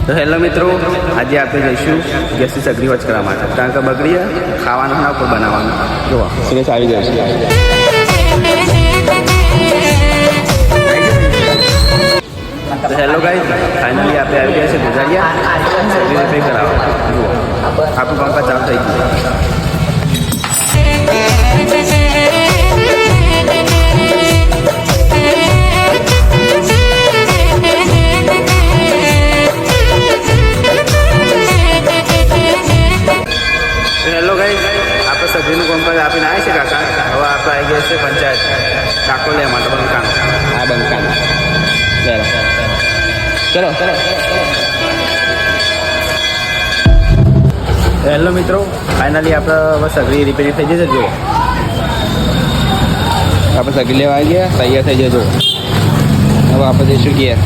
તો હેલો મિત્રો, આજે આપણે જઈશું ગેસની સગડી વચ કરવા માટે, કારણ કે બગડી ખાવાનું ના ઉપર બનાવવાનું. જોવા સુરેશ આવી ગયો છે. તો હેલો ગાઈસ, ફાઇનલી આપણે આવી ગયા છે ગુજારિયા સગડી રિપેર કરાવવા. જુઓ આપણું કામકાજ ચાલુ થઈ ગયું. હેલો ગાઈસ, આપણે સગડીનું કામકાજ આપીને આવી છે કાકા. હવે આપણે આવી ગયા છે પંચાયત કાકો લેવા માટે બંકાનો. હા બંકાનો. ચલો ચલો. હેલો મિત્રો, ફાઇનલી આપણે હવે સગડી રિપેરિંગ થઈ જશે. જુઓ આપણે સગડી લેવા આવી ગયા, તૈયાર થઈ જજો. હવે આપણે જઈશું ઘેર.